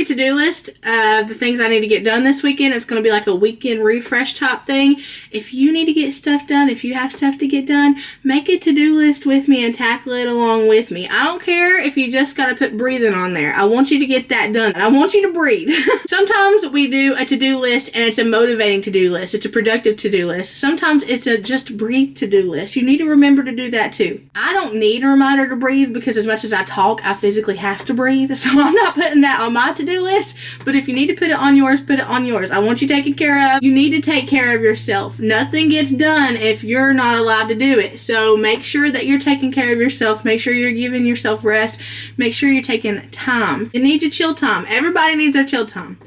to-do list of the things I need to get done this weekend. It's going to be like a weekend refresh type thing. If you need to get stuff done, if you have stuff to get done, make a to-do list with me and tackle it along with me. I don't care if you just got to put breathing on there. I want you to get that done. I want you to breathe. Sometimes we do a to-do list and it's a motivating to-do list. It's a productive to-do list. Sometimes it's a just breathe to-do list. You need to remember to do that too. I don't need a reminder to breathe because as much as I talk, I physically have to breathe. So I'm not putting that on my to-do list. But if you need to put it on yours, put it on yours. I want you taken care of. You need to take care of yourself. Nothing gets done if you're not allowed to do it. So make sure that you're taking care of yourself. Make sure you're giving yourself rest. Make sure you're taking time. You need your chill time. Everybody needs their chill time.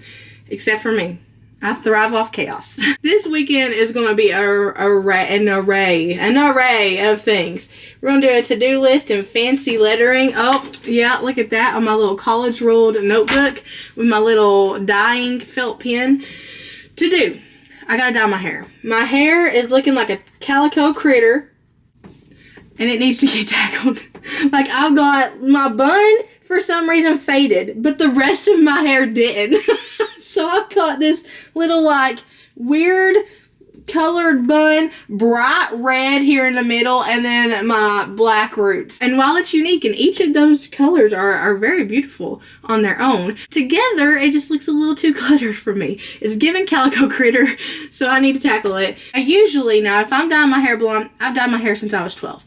Except for me. I thrive off chaos. This weekend is going to be an array of things. We're going to do a to-do list and fancy lettering. Oh, yeah, look at that on my little college ruled notebook with my little dyeing felt pen. To do, I got to dye my hair. My hair is looking like a calico critter and it needs to get tackled. Like I've got my bun for some reason faded, but the rest of my hair didn't. So I've got this little like weird colored bun, bright red here in the middle, and then my black roots. And while it's unique and each of those colors are very beautiful on their own, together it just looks a little too cluttered for me. It's giving calico critter, so I need to tackle it. I usually, now if I'm dyeing my hair blonde, I've dyed my hair since I was 12.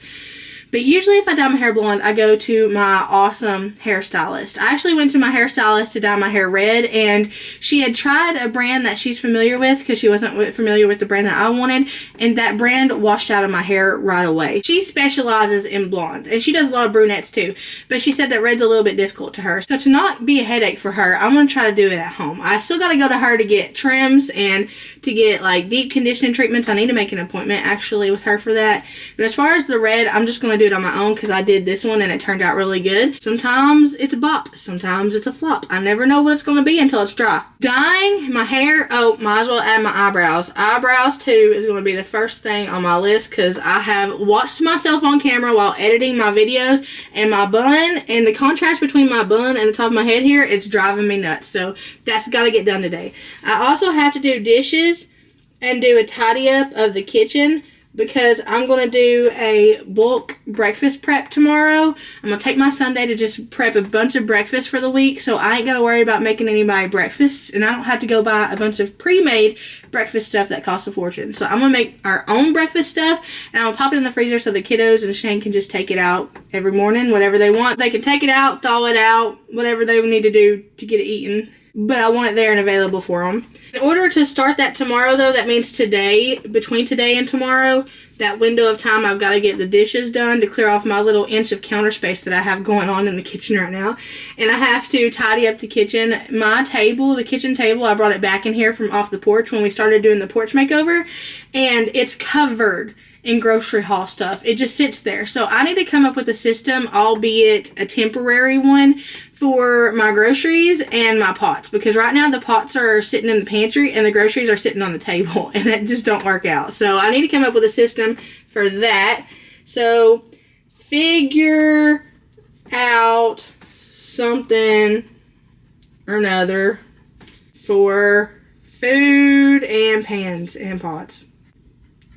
But usually if I dye my hair blonde, I go to my awesome hairstylist. I actually went to my hairstylist to dye my hair red, and she had tried a brand that she's familiar with because she wasn't familiar with the brand that I wanted, and that brand washed out of my hair right away. She specializes in blonde, and she does a lot of brunettes too, but she said that red's a little bit difficult to her. So to not be a headache for her, I'm going to try to do it at home. I still got to go to her to get trims and to get like deep conditioning treatments. I need to make an appointment actually with her for that. But as far as the red, I'm just going to do it on my own because I did this one and it turned out really good. Sometimes it's a bop, sometimes it's a flop. I never know what it's going to be until it's dry. Dyeing my hair, oh, might as well add my eyebrows. Eyebrows too is going to be the first thing on my list because I have watched myself on camera while editing my videos, and my bun and the contrast between my bun and the top of my head here, it's driving me nuts. So that's got to get done today. I also have to do dishes and do a tidy up of the kitchen because I'm going to do a bulk breakfast prep tomorrow. I'm going to take my Sunday to just prep a bunch of breakfast for the week, so I ain't got to worry about making anybody breakfast, and I don't have to go buy a bunch of pre-made breakfast stuff that costs a fortune. So I'm going to make our own breakfast stuff, and I'll pop it in the freezer so the kiddos and Shane can just take it out every morning, whatever they want. They can take it out, thaw it out, whatever they need to do to get it eaten. But I want it there and available for them. In order to start that tomorrow, though, that means today, between today and tomorrow, that window of time, I've got to get the dishes done to clear off my little inch of counter space that I have going on in the kitchen right now. And I have to tidy up the kitchen. My table, the kitchen table, I brought it back in here from off the porch when we started doing the porch makeover. And it's covered in grocery haul stuff. It just sits there. So I need to come up with a system, albeit a temporary one, for my groceries and my pots, because right now the pots are sitting in the pantry and the groceries are sitting on the table, and that just don't work out. So I need to come up with a system for that. So figure out something or another for food and pans and pots.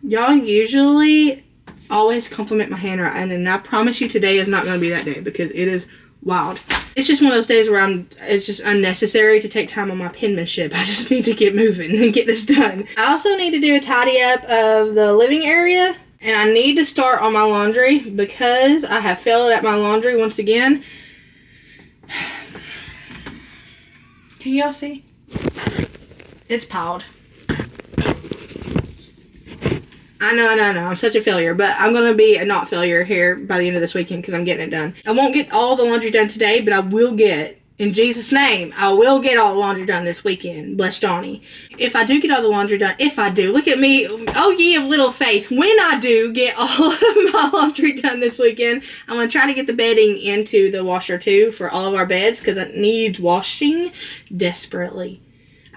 Y'all usually always compliment my handwriting, and I promise you today is not going to be that day because it is wild. It's just one of those days where it's just unnecessary to take time on my penmanship. I just need to get moving and get this done. I also need to do a tidy up of the living area, and I need to start on my laundry because I have failed at my laundry once again. Can y'all see? It's piled. I know. I'm such a failure, but I'm going to be a not failure here by the end of this weekend because I'm getting it done. I won't get all the laundry done today, but I will get, in Jesus' name, I will get all the laundry done this weekend. Bless Johnny. If I do get all the laundry done, look at me, oh ye of little faith. When I do get all of my laundry done this weekend, I'm going to try to get the bedding into the washer too for all of our beds because it needs washing desperately.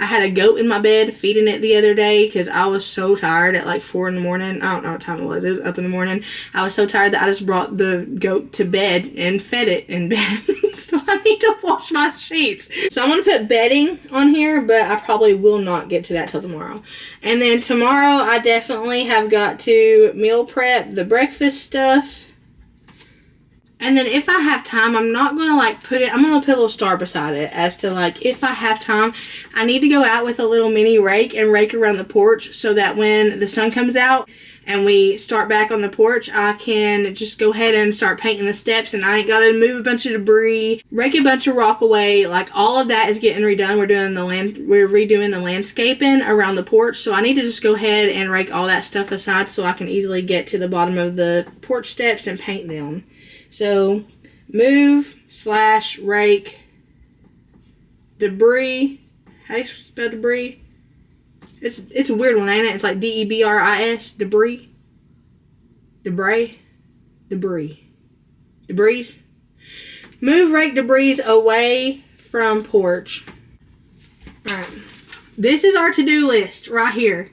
I had a goat in my bed feeding it the other day because I was so tired at like 4 in the morning. I don't know what time it was. It was up in the morning. I was so tired that I just brought the goat to bed and fed it in bed. So I need to wash my sheets. So I'm going to put bedding on here, but I probably will not get to that till tomorrow. And then tomorrow I definitely have got to meal prep the breakfast stuff. And then if I have time, I'm not going to like put it, I'm going to put a little star beside it as to like, if I have time, I need to go out with a little mini rake and rake around the porch so that when the sun comes out and we start back on the porch, I can just go ahead and start painting the steps, and I ain't got to move a bunch of debris, rake a bunch of rock away. Like all of that is getting redone. We're redoing the landscaping around the porch. So I need to just go ahead and rake all that stuff aside so I can easily get to the bottom of the porch steps and paint them. So, move/rake debris. How do you spell debris? It's a weird one, ain't it? It's like DEBRIS, debris. Debris. Move, rake debris away from porch. Alright. This is our to-do list right here.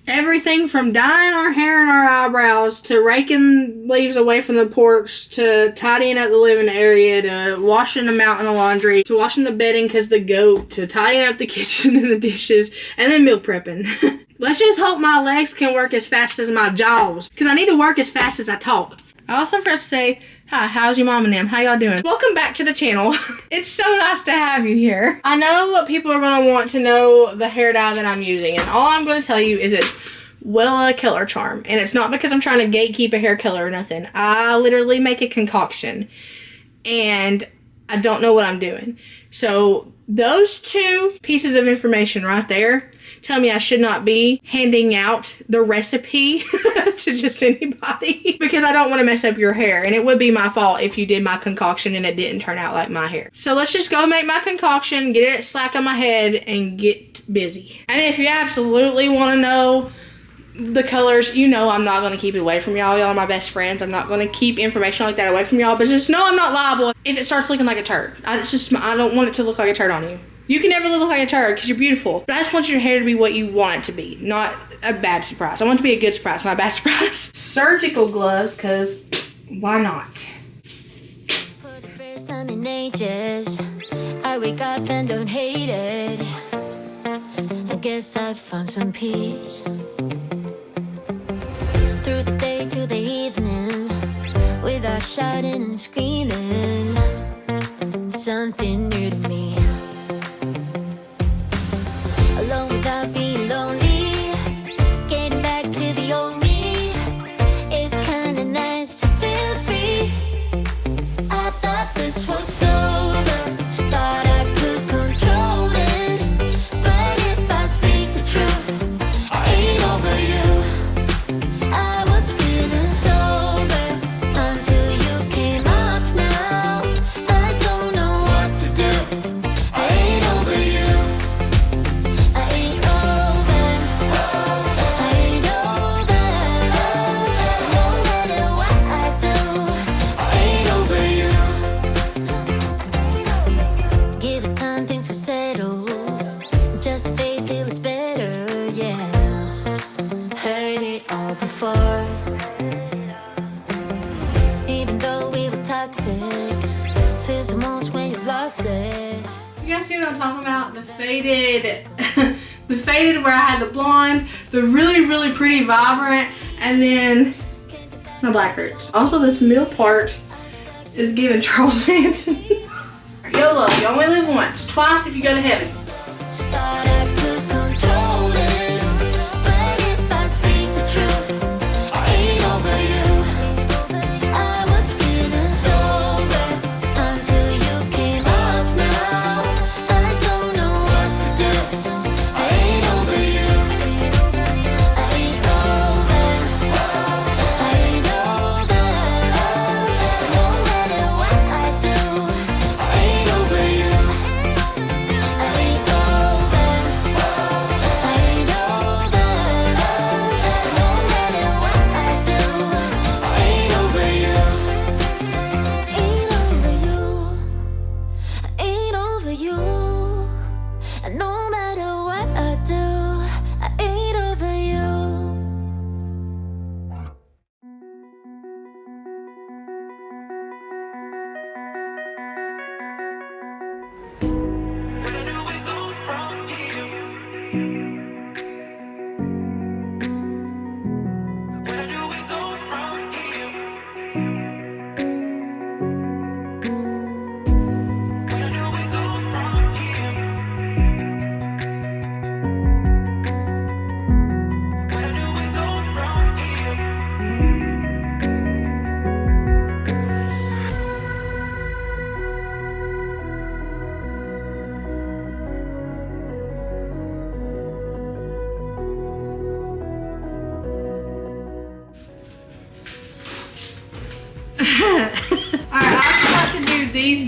Everything from dyeing our hair and our eyebrows to raking leaves away from the porch to tidying up the living area to washing the mountain of laundry to washing the bedding because the goat to tidying up the kitchen and the dishes and then meal prepping. Let's just hope my legs can work as fast as my jaws because I need to work as fast as I talk. I also forgot to say, hi, how's your mom and them? How y'all doing? Welcome back to the channel. It's so nice to have you here. I know what people are going to want to know the hair dye that I'm using, and all I'm going to tell you is it's Wella Killer Charm, and it's not because I'm trying to gatekeep a hair color or nothing. I literally make a concoction, and I don't know what I'm doing. So those two pieces of information right there tell me I should not be handing out the recipe to just anybody because I don't want to mess up your hair, and it would be my fault if you did my concoction and it didn't turn out like my hair. So let's just go make my concoction, get it slapped on my head, and get busy. And if you absolutely want to know the colors, you know I'm not going to keep it away from y'all. Y'all are my best friends. I'm not going to keep information like that away from y'all, but just know I'm not liable if it starts looking like a turd. I don't want it to look like a turd on you. You can never look like a turd because you're beautiful. But I just want your hair to be what you want it to be, not a bad surprise. I want it to be a good surprise, not a bad surprise. Surgical gloves, because why not? For the first time in ages, I wake up and don't hate it. I guess I found some peace. Through the day to the evening, without shouting and screaming, something new to me. Alone without being lonely, getting back to the old me. It's kinda nice to feel free. I thought this was over, thought I could control it. But if I speak the truth, I ain't over you. I was feeling sober until you came up now. I don't know what to do. I ain't over you. I ain't over. I ain't over. No matter what I do, I ain't over you. Give it time, things will settle. Just a face till it's better, yeah. Heard it all before. Even though we were toxic, feels the most when you've lost it. You guys see what I'm talking about? The faded, the faded where I had the blonde, the really, really pretty vibrant, and then my black roots. Also, this middle part is giving Charles Manson. YOLO, you only live once. Twice if you go to heaven. Thought I could control it, but if I speak the truth, I ain't over you. I was feeling sober until you came up now. I don't know what to do. I ain't over you. I ain't over. I ain't over. No matter what I do, I ain't over you. I ain't over.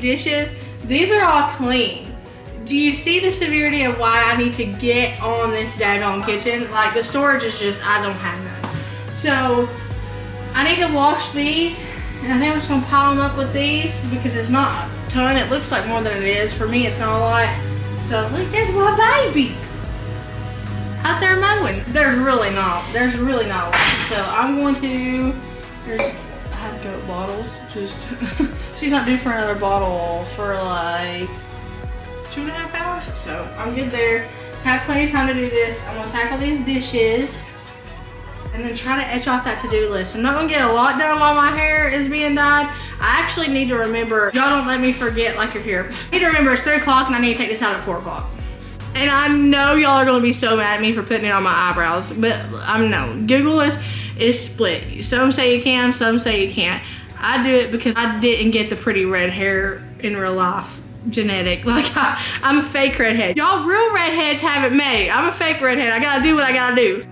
dishes, these are all clean. Do you see the severity of why I need to get on this daggone kitchen? Like, the storage is just, I don't have none. So I need to wash these, and I think I'm just gonna pile them up with these because it's not a ton. It looks like more than it is. For me, it's not a lot. So look, there's my baby out there mowing. There's really not a lot. So I'm going to, I have goat bottles. Just she's not due for another bottle for like 2.5 hours. So I'm good there. Have plenty of time to do this. I'm gonna tackle these dishes and then try to etch off that to-do list. I'm not gonna get a lot done while my hair is being dyed. I actually need to remember, y'all don't let me forget like you're here. I need to remember it's 3 o'clock and I need to take this out at 4 o'clock. And I know y'all are gonna be so mad at me for putting it on my eyebrows, but I'm no. Google is split. Some say you can, some say you can't. I do it because I didn't get the pretty red hair in real life. Genetic. Like, I'm a fake redhead. Y'all real redheads have it made. I'm a fake redhead. I gotta do what I gotta do.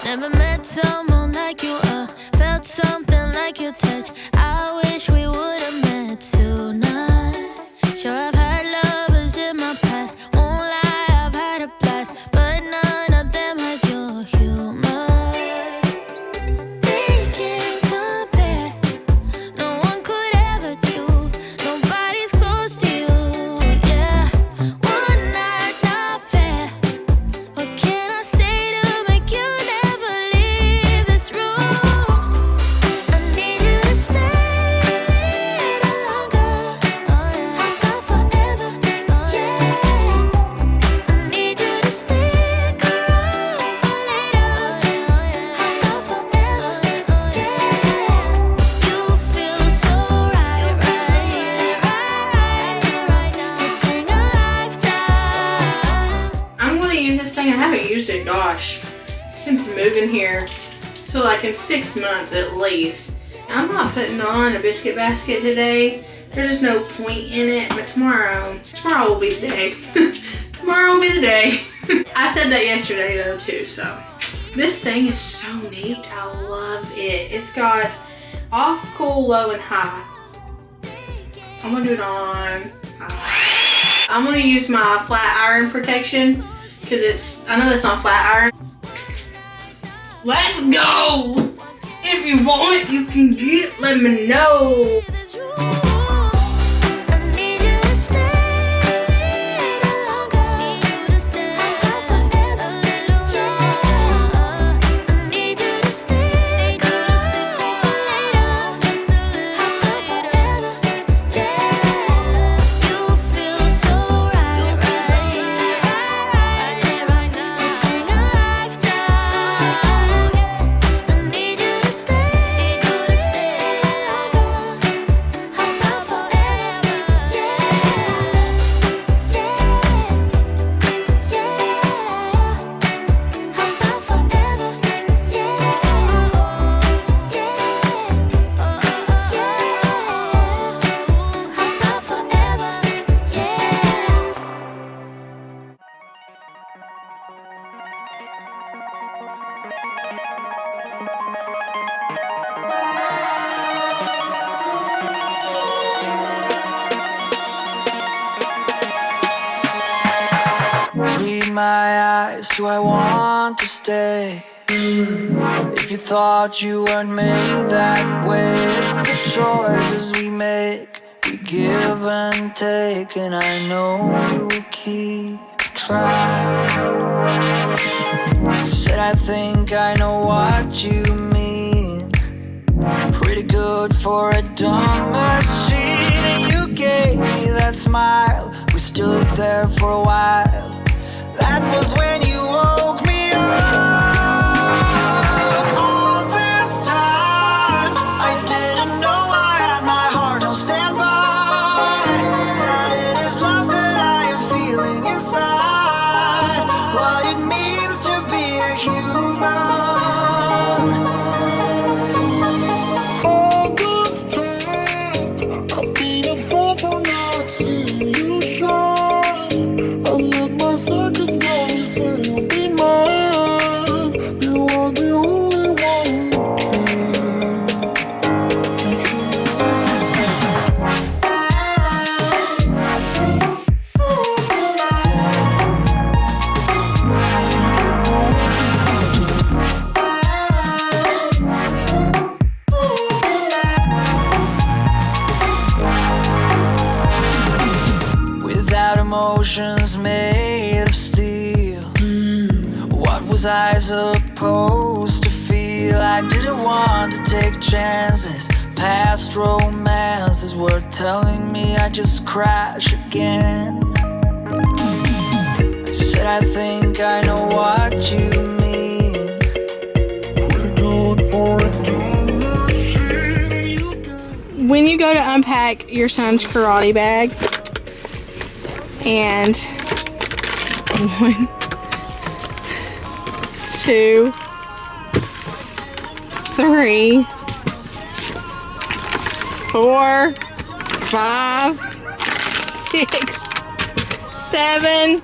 Never met someone like you, felt something like your touch. I wish we would've met tonight. Sure, I've had lovers in my past, won't lie, I've had a blast, but none of them had your humor. They can't compare, no one could ever do, nobody's close to you, yeah. One night's not fair, what can I say to make you never leave this room? I need you to stay a little longer, how about forever, yeah. I need you to stick around for later, how about forever, yeah. You feel so right now. It's taking a lifetime. I'm gonna use this thing. I haven't used it, gosh, since moving here. So like in 6 months at least. I'm not putting on a biscuit basket today. There's just no point in it, but tomorrow will be the day. Tomorrow will be the day. I said that yesterday though too, so. This thing is so neat, I love it. It's got off, cool, low, and high. I'm gonna do it on high. I'm gonna use my flat iron protection, because I know that's not flat iron. Let's go! If you want it, you can get it, let me know. This room, I need you to stay a little longer, how about forever, yeah. I need you to stick around for later, how about forever, yeah. You feel so right now. It's taking a lifetime. I need you to stay longer, my eyes, do I want to stay? If you thought you weren't made that way, it's the choices we make, we give and take, and I know you will keep trying. Said I think I know what you mean, pretty good for a dumb machine, and you gave me that smile, we stood there for a while, that was when you woke me up. Emotions made of steel. What was I supposed to feel? I didn't want to take chances. Past romances were telling me I just crash again. I said I think I know what you mean. Pretty good for a dumb machine. When you go to unpack your son's karate bag, and 1, 2, 3, 4, 5, 6, 7,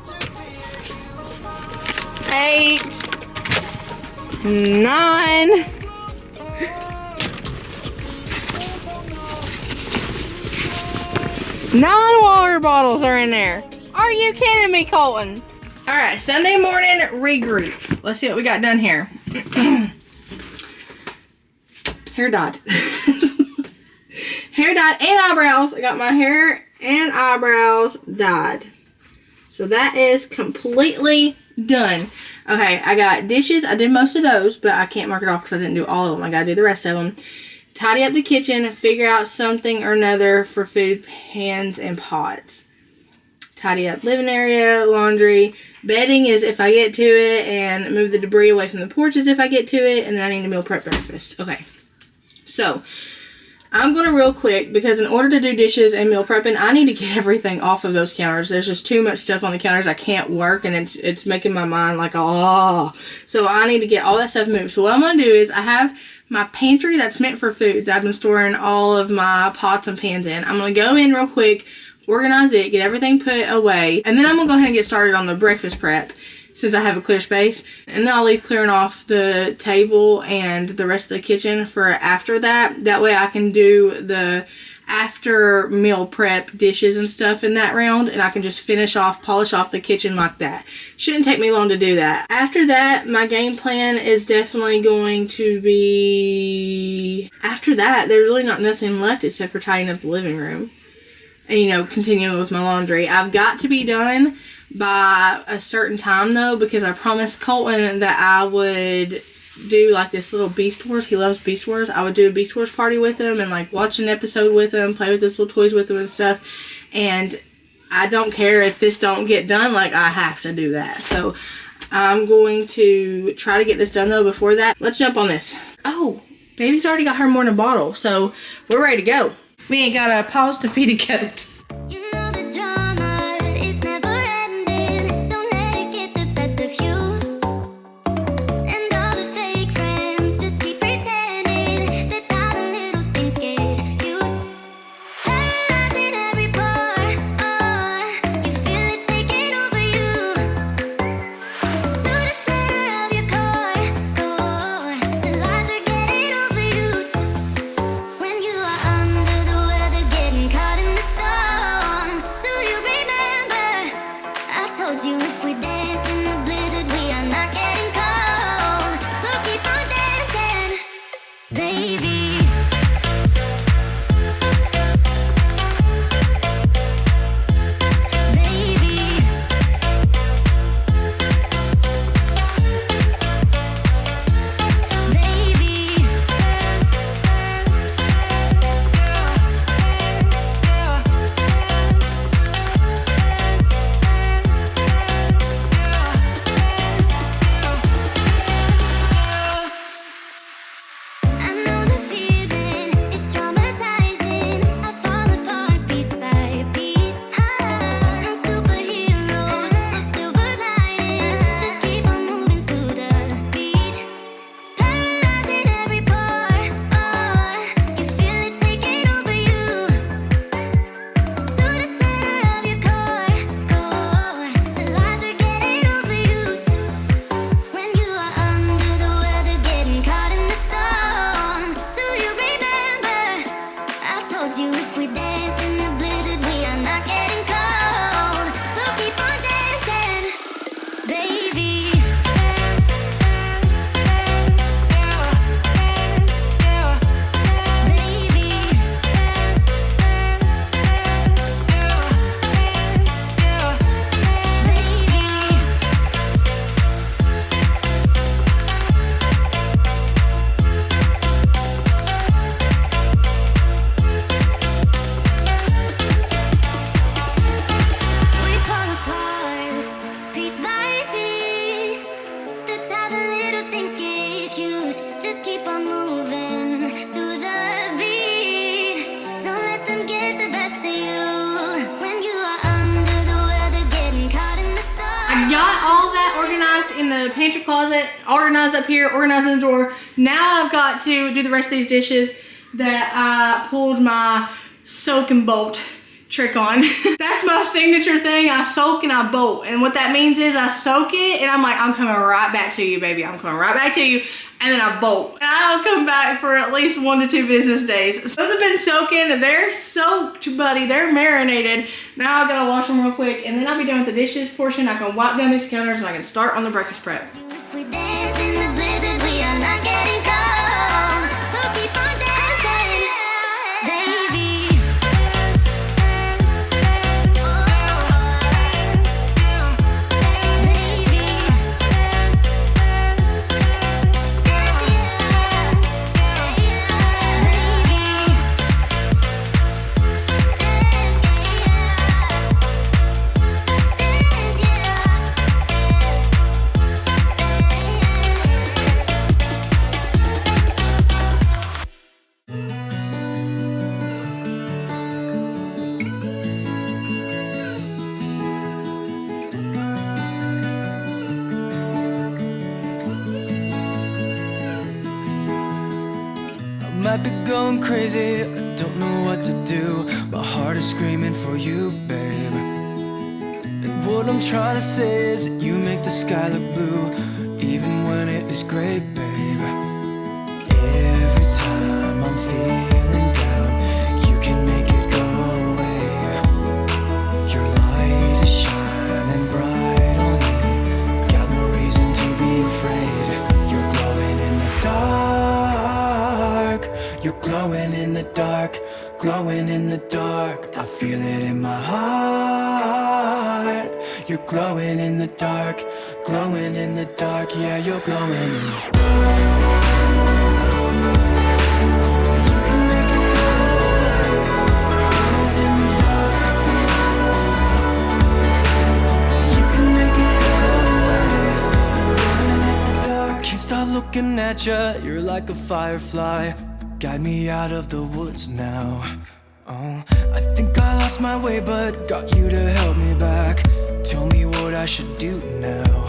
8, 9. Nine water bottles are in there. Are you kidding me, Colton? All right, Sunday morning regroup. Let's see what we got done here. Hair dyed. Hair dyed and eyebrows. I got my hair and eyebrows dyed. So that is completely done. Okay, I got dishes. I did most of those, but I can't mark it off because I didn't do all of them. I got to do the rest of them. Tidy up the kitchen, figure out something or another for food pans and pots. Tidy up living area, laundry. Bedding is if I get to it, and move the debris away from the porches if I get to it, and then I need to meal prep breakfast. Okay, so I'm going to real quick, because in order to do dishes and meal prepping, I need to get everything off of those counters. There's just too much stuff on the counters. I can't work, and it's making my mind like, oh. So I need to get all that stuff moved. So what I'm going to do is I have my pantry that's meant for food that I've been storing all of my pots and pans in. I'm going to go in real quick, organize it, get everything put away, and then I'm going to go ahead and get started on the breakfast prep since I have a clear space. And then I'll leave clearing off the table and the rest of the kitchen for after that. That way I can do the after meal prep dishes and stuff in that round, and I can just finish off, polish off the kitchen like that. Shouldn't take me long to do that. After that, my game plan is definitely going to be, after that, there's really not nothing left except for tidying up the living room and, you know, continuing with my laundry. I've got to be done by a certain time though, because I promised Colton that I would do like this little Beast Wars. He loves Beast Wars. I would do a Beast Wars party with him and like watch an episode with him, play with his little toys with him and stuff. And I don't care if this don't get done, like I have to do that. So I'm going to try to get this done though before that. Let's jump on this. Oh, baby's already got her morning bottle, so we're ready to go. We ain't got to pause to feed a goat. When you are under the weather, getting caught in the storm. got all that organized in the pantry closet, organized up here, organized in the drawer. Now I've got to do the rest of these dishes that I pulled my soak and bolt trick on. That's my signature thing. I soak and I bolt. And what that means is I soak it and I'm like, I'm coming right back to you, baby. I'm coming right back to you. And then I bolt. And I'll come back for at least 1 to 2 business days. So those have been soaking. They're soaked, buddy. They're marinated. Now I gotta wash them real quick. And then I'll be done with the dishes portion. I can wipe down these counters and I can start on the breakfast prep. If we dance in the blizzard, we are not getting cold. So keep on dancing, baby. Might be going crazy, I don't know what to do. My heart is screaming for you, babe. And what I'm trying to say is that you make the sky look blue, even when it is gray, babe. Every time I'm feeling down, you can make it go away. Your light is shining bright on me, got no reason to be afraid. You're glowing in the dark. You're glowing in the dark, glowing in the dark. I feel it in my heart. You're glowing in the dark, glowing in the dark. Yeah, you're glowing in the dark. You can make it go away. Glowing in the dark. You can make it go away. Glowing in the dark. Can't stop looking at you, you're like a firefly. Guide me out of the woods now. Oh, I think I lost my way, but got you to help me back. Tell me what I should do now.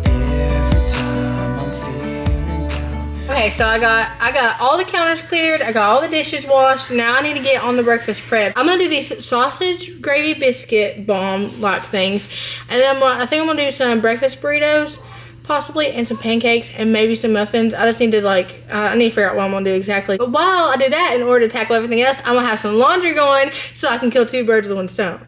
Every time I'm feeling down. Okay, so I got all the counters cleared. I got all the dishes washed. Now I need to get on the breakfast prep. I'm gonna do these sausage gravy biscuit bomb like things, and then I think I'm gonna do some breakfast burritos, possibly, and some pancakes and maybe some muffins. I just need to I need to figure out what I'm gonna do exactly. But while I do that, in order to tackle everything else, I'm gonna have some laundry going so I can kill 2 birds with 1 stone.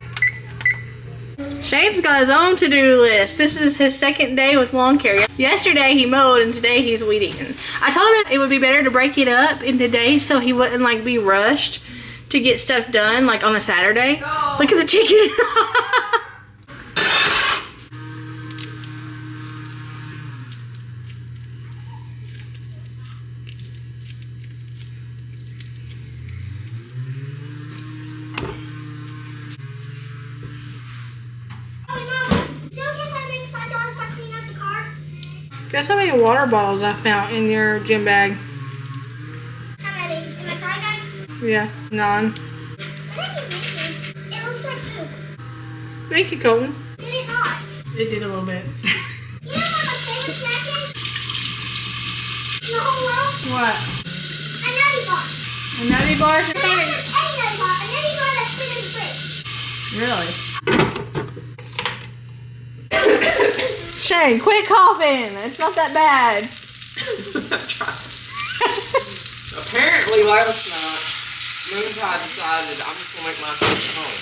Shane's got his own to-do list. This is his 2nd day with lawn care. Yesterday he mowed and today he's weed eating. I told him it would be better to break it up into days so he wouldn't be rushed to get stuff done on a Saturday. Oh. Look at the chicken. Guess how many water bottles I found in your gym bag? How many? In my cry bag? Yeah, 9. What are you making? It looks like poop. Thank you, Colton. Did it not? It did a little bit. You know what my favorite snack is? In the whole world? What? A nutty bar. A nutty bar? But not just any nutty bar. A nutty bar that's been in the fridge. Really? Shane, quit coughing. It's not that bad. Apparently last night, Moontide decided I'm just gonna make myself at home.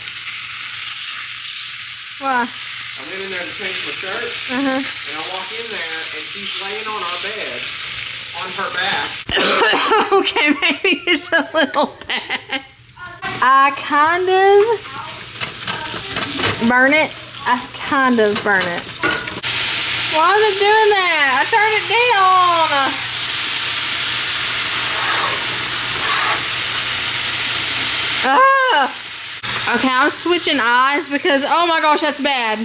Why? I went in there to change my shirt, and I walk in there, and she's laying on our bed, on her back. Okay, maybe it's a little bad. I kind of burn it. Why is it doing that? I turned it down. Okay, I'm switching eyes because, oh my gosh, that's bad.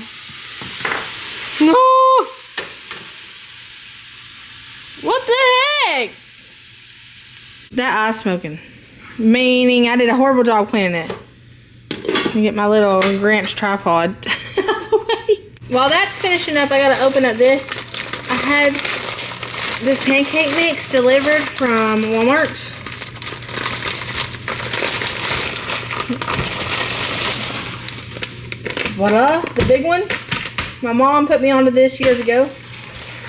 No. What the heck? That eye's smoking. Meaning I did a horrible job cleaning it. Let me get my little Grinch tripod out of the way. while that's finishing up, I gotta open up this. I had this pancake mix delivered from Walmart. Voila, the big one. My mom put me onto this years ago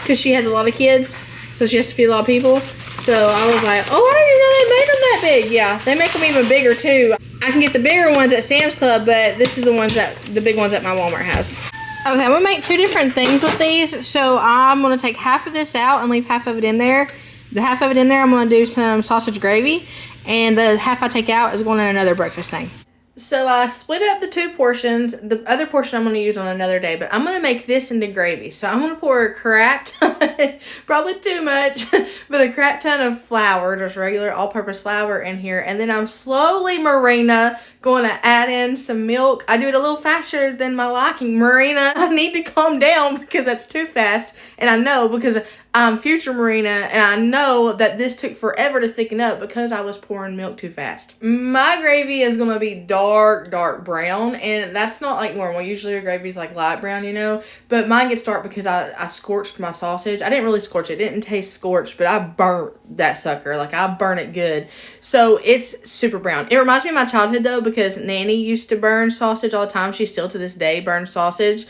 because she has a lot of kids, so she has to feed a lot of people. So I was like, oh, I didn't know they made them that big. Yeah, they make them even bigger too. I can get the bigger ones at Sam's Club, but this is the big ones that my Walmart has. Okay, I'm gonna make two different things with these. So I'm gonna take half of this out and leave half of it in there. The half of it in there, I'm gonna do some sausage gravy, and the half I take out is going in another breakfast thing. So I split up the two portions. The other portion I'm going to use on another day, but I'm going to make this into gravy. So I'm going to pour a crap ton, probably too much, but a crap ton of flour, just regular all-purpose flour in here. And then I'm slowly, Merina, going to add in some milk. I do it a little faster than my liking. Merina, I need to calm down because that's too fast. And I know because I'm future Merina, and I know that this took forever to thicken up because I was pouring milk too fast. My gravy is going to be dark brown, and that's not like normal. Usually your gravy is like light brown, you know, but mine gets dark because I scorched my sausage. I didn't really scorch it. It didn't taste scorched, but I burnt that sucker. Like, I burnt it good. So it's super brown. It reminds me of my childhood, though, because Nanny used to burn sausage all the time. She still to this day burns sausage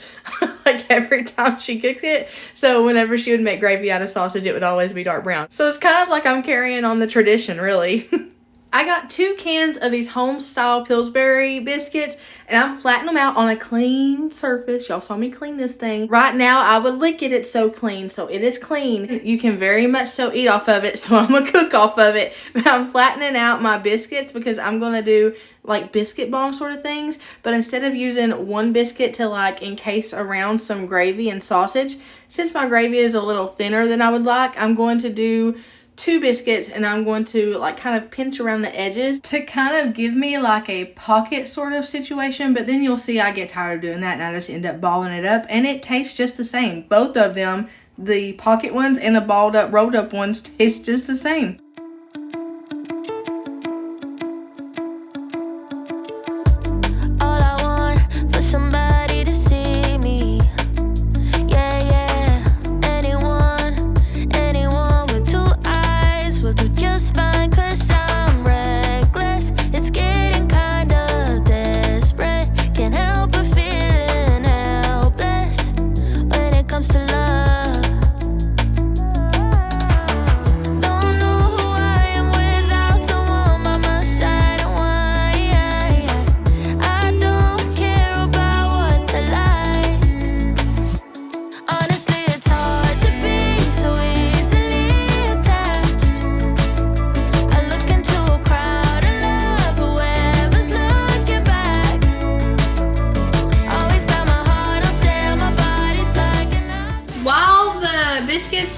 like every time she cooks it. So whenever she would make gravy out of sausage, it would always be dark brown. So it's kind of like I'm carrying on the tradition, really. I got 2 cans of these home style Pillsbury biscuits, and I'm flattening them out on a clean surface. Y'all saw me clean this thing. Right now, I would lick it. It's so clean. So it is clean. You can very much so eat off of it. So I'm going to cook off of it. But I'm flattening out my biscuits because I'm going to do like biscuit bomb sort of things. But instead of using one biscuit to like encase around some gravy and sausage, since my gravy is a little thinner than I would like, I'm going to do 2 biscuits, and I'm going to like kind of pinch around the edges to kind of give me like a pocket sort of situation. But then you'll see I get tired of doing that and I just end up balling it up, and it tastes just the same. Both of them, the pocket ones and the balled up rolled up ones, taste just the same.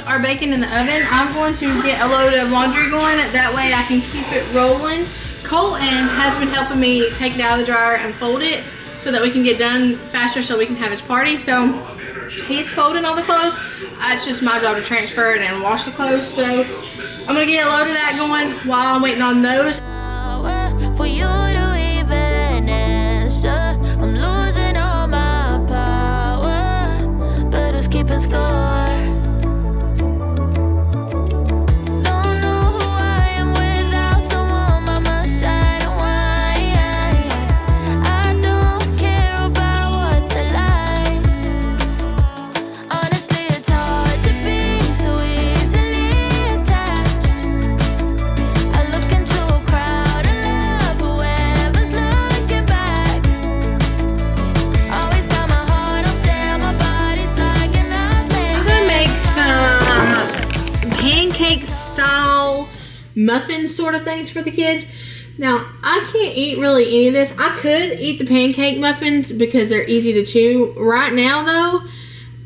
Are baking in the oven, I'm going to get a load of laundry going. That way I can keep it rolling. Colton has been helping me take it out of the dryer and fold it so that we can get done faster so we can have his party. So he's folding all the clothes. It's just my job to transfer it and wash the clothes. So I'm going to get a load of that going while I'm waiting on those. For you to even answer, I'm losing all my power, but who's keeping score? Muffin sort of things for the kids. Now, I can't eat really any of this. I could eat the pancake muffins because they're easy to chew. Right now, though,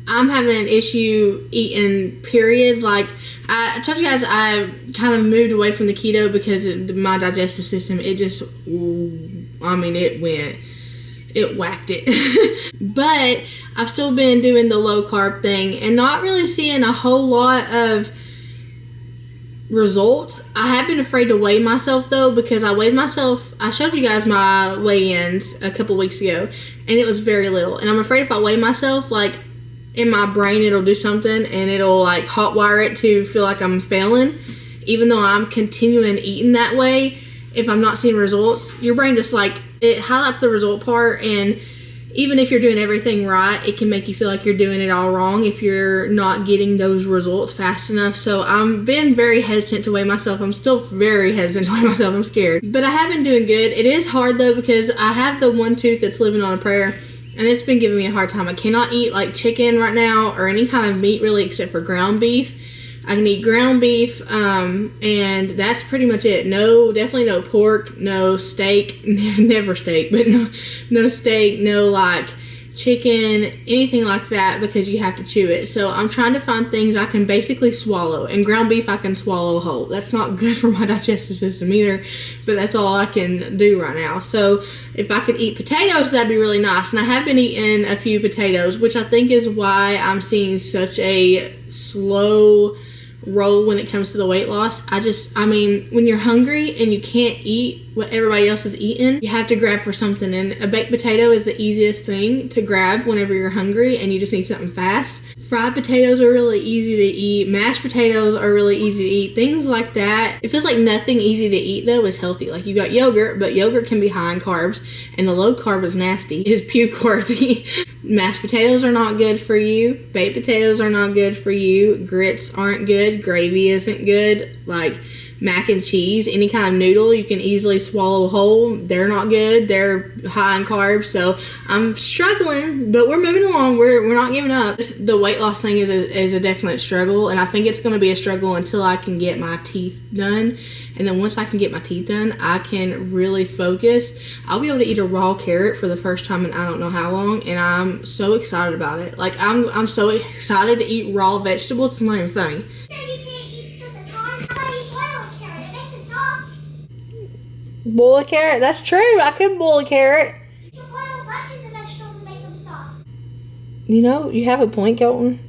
I'm having an issue eating, period. Like, I told you guys I kind of moved away from the keto because my digestive system, it just, I mean, it whacked it. But I've still been doing the low carb thing and not really seeing a whole lot of results. I have been afraid to weigh myself though, because I weighed myself. I showed you guys my weigh-ins a couple weeks ago, and it was very little. And I'm afraid if I weigh myself, like in my brain, it'll do something and it'll like hotwire it to feel like I'm failing, even though I'm continuing eating that way. If I'm not seeing results, your brain just like it highlights the result part, and even if you're doing everything right, it can make you feel like you're doing it all wrong if you're not getting those results fast enough. So I'm been very hesitant to weigh myself. I'm still very hesitant to weigh myself. I'm scared. But I have been doing good. It is hard though, because I have the one tooth that's living on a prayer, and it's been giving me a hard time. I cannot eat like chicken right now or any kind of meat really except for ground beef. I can eat ground beef, and that's pretty much it. No, definitely no pork, no steak, never steak, but no steak, no like chicken, anything like that, because you have to chew it. So I'm trying to find things I can basically swallow, and ground beef I can swallow whole. That's not good for my digestive system either, but that's all I can do right now. So if I could eat potatoes, that'd be really nice. And I have been eating a few potatoes, which I think is why I'm seeing such a slow roll when it comes to the weight loss. I mean, when you're hungry and you can't eat what everybody else is eating, you have to grab for something, and a baked potato is the easiest thing to grab whenever you're hungry and you just need something fast. Fried potatoes are really easy to eat. Mashed potatoes are really easy to eat. Things like that. It feels like nothing easy to eat though is healthy. Like you got yogurt, but yogurt can be high in carbs, and the low carb is nasty. It's puke worthy. Mashed potatoes are not good for you. Baked potatoes are not good for you. Grits aren't good. Gravy isn't good. Like mac and cheese, any kind of noodle you can easily swallow whole, they're not good. They're high in carbs. So I'm struggling, but we're moving along. We're not giving up. The weight loss thing is a definite struggle, and I think it's going to be a struggle until I can get my teeth done. And then once I can get my teeth done, I can really focus. I'll be able to eat a raw carrot for the first time in I don't know how long, and I'm so excited about it. Like I'm so excited to eat raw vegetables. It's not even funny. Boil a carrot? That's true. I could boil a carrot. You can boil bunches of vegetables and make them soft. You know, you have a point, Colton.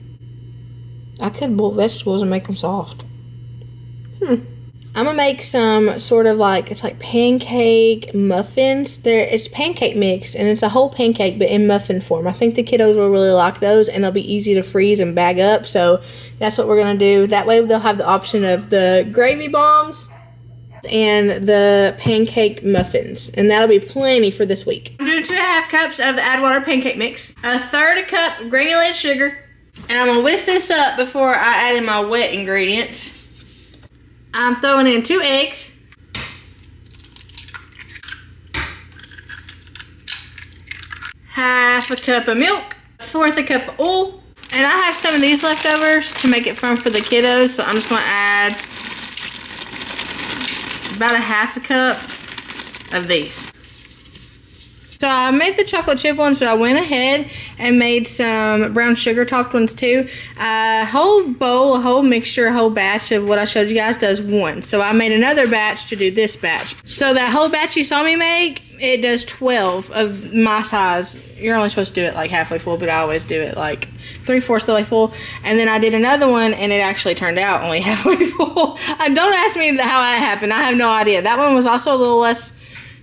I could boil vegetables and make them soft. I'm gonna make some sort of like, it's like pancake muffins. It's pancake mix, and it's a whole pancake but in muffin form. I think the kiddos will really like those, and they'll be easy to freeze and bag up. So that's what we're gonna do. That way they'll have the option of the gravy bombs and the pancake muffins, and that'll be plenty for this week. I'm doing 2.5 cups of the add water pancake mix, 1/3 cup of granulated sugar, and I'm gonna whisk this up before I add in my wet ingredients. I'm throwing in 2 eggs, half a cup of milk, 1/4 cup of oil, and I have some of these leftovers to make it fun for the kiddos, so I'm just gonna add about 1/2 cup of these. So I made the chocolate chip ones, but I went ahead and made some brown sugar topped ones too. A whole bowl, a whole mixture, a whole batch of what I showed you guys does 1. So I made another batch to do this batch. So that whole batch you saw me make, it does 12 of my size. You're only supposed to do it like halfway full, but I always do it like 3/4 the way full. And then I did another one, and it actually turned out only halfway full. Don't ask me how that happened. I have no idea. That one was also a little less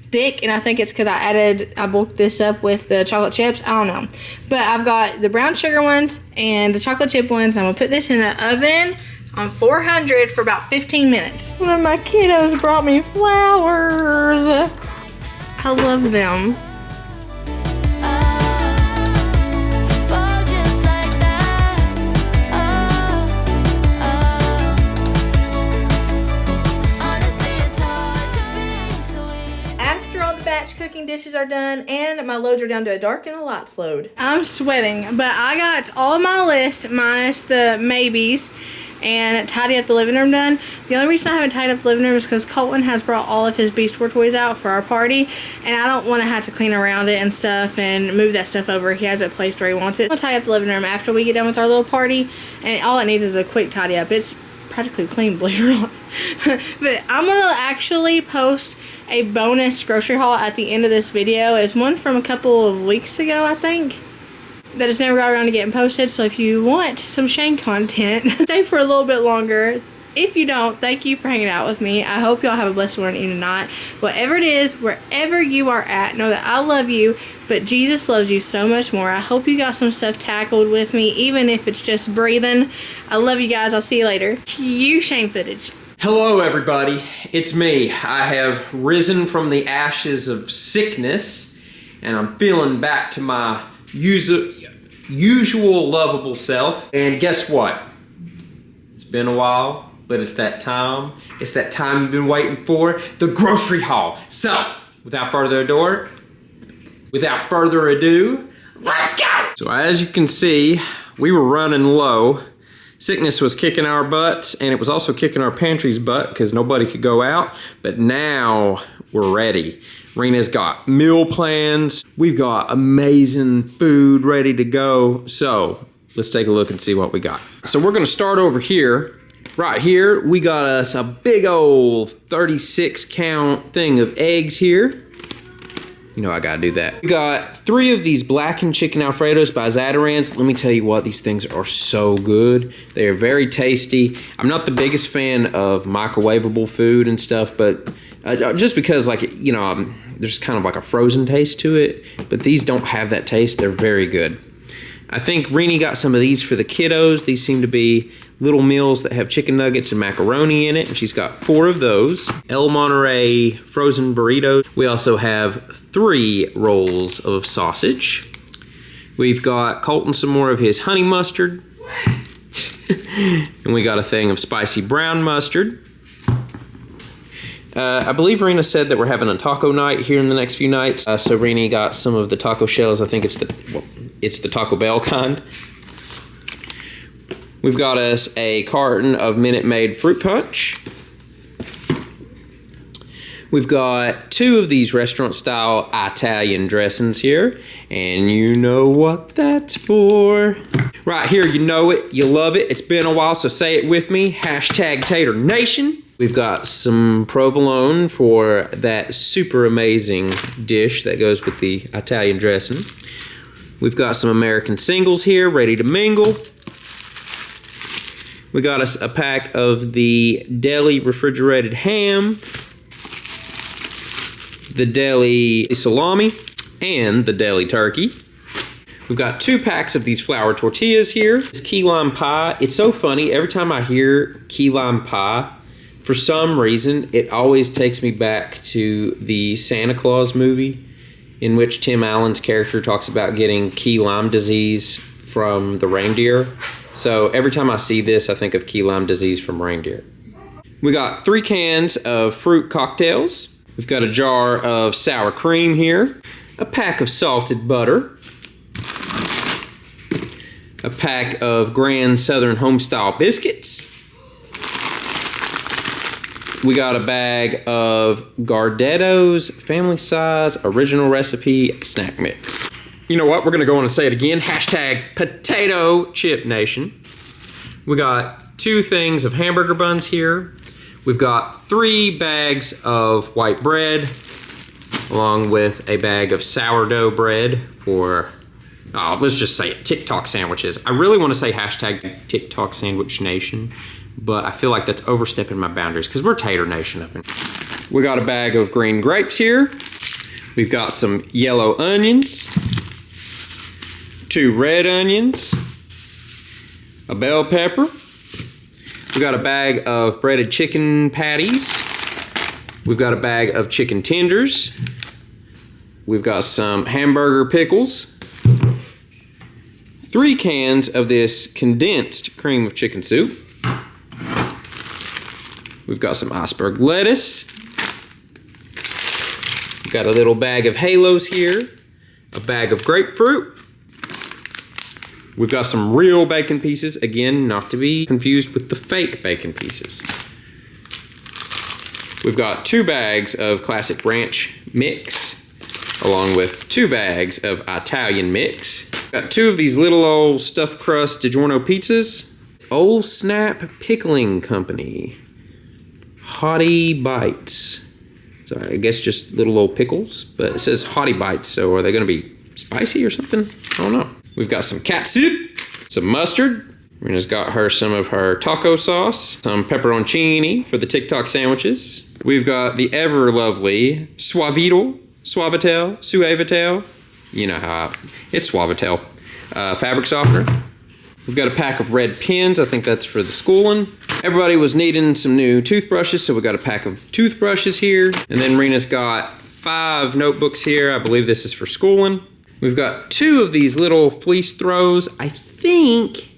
thick, and I think it's because I bulked this up with the chocolate chips. I don't know. But I've got the brown sugar ones and the chocolate chip ones. I'm going to put this in the oven on 400 for about 15 minutes. One of my kiddos brought me flowers. I love them. Cooking dishes are done, and my loads are down to a dark and a lights load. I'm sweating, but I got all of my list minus the maybes and tidy up the living room done. The only reason I haven't tidied up the living room is because Colton has brought all of his Beast Wars toys out for our party, and I don't want to have to clean around it and stuff and move that stuff over. He has it placed where he wants it. I'll tidy up the living room after we get done with our little party, and all it needs is a quick tidy up. It's practically clean, believe it or not. But I'm gonna actually post a bonus grocery haul at the end of this video. It's one from a couple of weeks ago, I think, that just never got around to getting posted. So if you want some Shane content, stay for a little bit longer. If you don't, thank you for hanging out with me. I hope y'all have a blessed morning, even tonight. Whatever it is, wherever you are at, know that I love you, but Jesus loves you so much more. I hope you got some stuff tackled with me, even if it's just breathing. I love you guys. I'll see you later. Cue Shane footage. Hello everybody, it's me. I have risen from the ashes of sickness and I'm feeling back to my usual lovable self. And guess what? It's been a while, but it's that time. It's that time you've been waiting for, the grocery haul. So, without further ado, let's go! So as you can see, we were running low. Sickness was kicking our butts, and it was also kicking our pantry's butt because nobody could go out. But now we're ready. Rena's got meal plans. We've got amazing food ready to go. So let's take a look and see what we got. So we're gonna start over here. Right here, we got us a big old 36 count thing of eggs here. You know I gotta do that. We got 3 of these blackened chicken Alfredos by Zatarain's. Let me tell you what, these things are so good. They are very tasty. I'm not the biggest fan of microwavable food and stuff, but just because, like, you know, there's kind of like a frozen taste to it, but these don't have that taste. They're very good. I think Renee got some of these for the kiddos. These seem to be little meals that have chicken nuggets and macaroni in it, and she's got 4 of those. El Monterey frozen burritos. We also have 3 rolls of sausage. We've got Colton some more of his honey mustard. And we got a thing of spicy brown mustard. I believe Rena said that we're having a taco night here in the next few nights. So Rena got some of the taco shells. I think it's the Taco Bell kind. We've got us a carton of Minute Maid fruit punch. We've got 2 of these restaurant style Italian dressings here, and you know what that's for. Right here, you know it, you love it. It's been a while, so say it with me. Hashtag Tater Nation. We've got some provolone for that super amazing dish that goes with the Italian dressing. We've got some American singles here, ready to mingle. We got us a pack of the deli refrigerated ham, the deli salami, and the deli turkey. We've got 2 packs of these flour tortillas here. It's key lime pie. It's so funny, every time I hear key lime pie, for some reason, it always takes me back to the Santa Claus movie, in which Tim Allen's character talks about getting key lime disease from the reindeer. So every time I see this, I think of key lime disease from reindeer. We got 3 cans of fruit cocktails. We've got a jar of sour cream here, a pack of salted butter, a pack of Grand Southern Homestyle biscuits. We got a bag of Gardetto's family size original recipe snack mix. You know what? We're gonna go on and say it again. Hashtag Potato Chip Nation. We got 2 things of hamburger buns here. We've got 3 bags of white bread, along with a bag of sourdough bread for, let's just say it, TikTok sandwiches. I really want to say hashtag TikTok Sandwich Nation, but I feel like that's overstepping my boundaries because we're Tater Nation up in. We got a bag of green grapes here. We've got some yellow onions, 2 red onions, a bell pepper. We got a bag of breaded chicken patties. We've got a bag of chicken tenders. We've got some hamburger pickles. 3 cans of this condensed cream of chicken soup. We've got some iceberg lettuce. We've got a little bag of halos here. A bag of grapefruit. We've got some real bacon pieces, again, not to be confused with the fake bacon pieces. We've got 2 bags of classic ranch mix, along with 2 bags of Italian mix. Got 2 of these little old stuffed crust DiGiorno pizzas. Old Snap Pickling Company. Hottie Bites. So I guess just little old pickles, but it says Hottie Bites, so are they gonna be spicy or something? I don't know. We've got some catsup, some mustard, Rena's got her some of her taco sauce, some pepperoncini for the TikTok sandwiches. We've got the ever lovely Suavitel, you know how it's Suavitel, fabric softener. We've got a pack of red pens. I think that's for the schooling. Everybody was needing some new toothbrushes, so we got a pack of toothbrushes here. And then Rena's got 5 notebooks here. I believe this is for schooling. We've got 2 of these little fleece throws. I think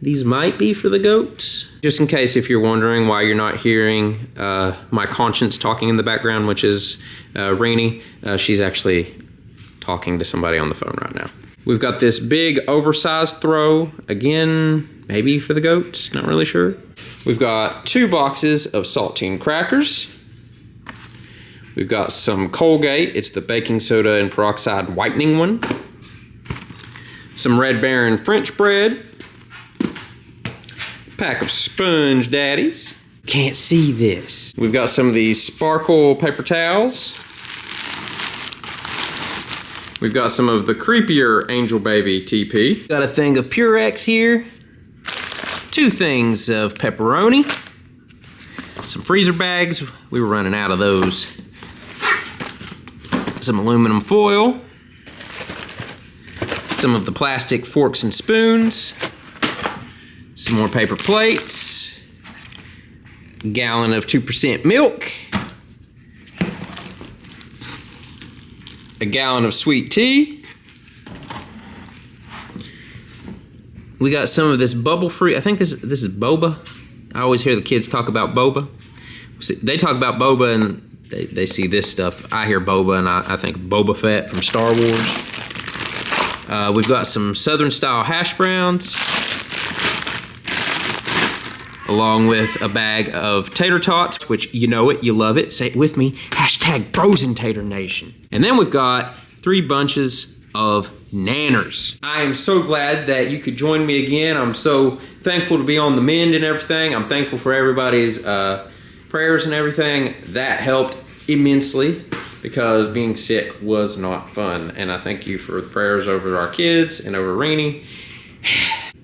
these might be for the goats. Just in case if you're wondering why you're not hearing my conscience talking in the background, which is Rainy, she's actually talking to somebody on the phone right now. We've got this big oversized throw, again, maybe for the goats, not really sure. We've got 2 boxes of saltine crackers. We've got some Colgate, it's the baking soda and peroxide whitening one. Some Red Baron French bread. Pack of Sponge Daddies. Can't see this. We've got some of these sparkle paper towels. We've got some of the creepier Angel Baby TP. Got a thing of Purex here. 2 things of pepperoni. Some freezer bags. We were running out of those. Some aluminum foil. Some of the plastic forks and spoons. Some more paper plates. A gallon of 2% milk. A gallon of sweet tea. We got some of this bubble free. I think this is boba. I always hear the kids talk about boba. They talk about boba and they see this stuff. I hear boba and I think Boba Fett from Star Wars. We've got some Southern style hash browns, along with a bag of tater tots, which you know it, you love it. Say it with me, hashtag Frozen Tater Nation. And then we've got 3 bunches of nanners. I am so glad that you could join me again. I'm so thankful to be on the mend and everything. I'm thankful for everybody's prayers and everything. That helped immensely because being sick was not fun. And I thank you for the prayers over our kids and over Rainy.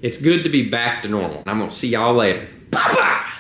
It's good to be back to normal. I'm gonna see y'all later. Bye-bye!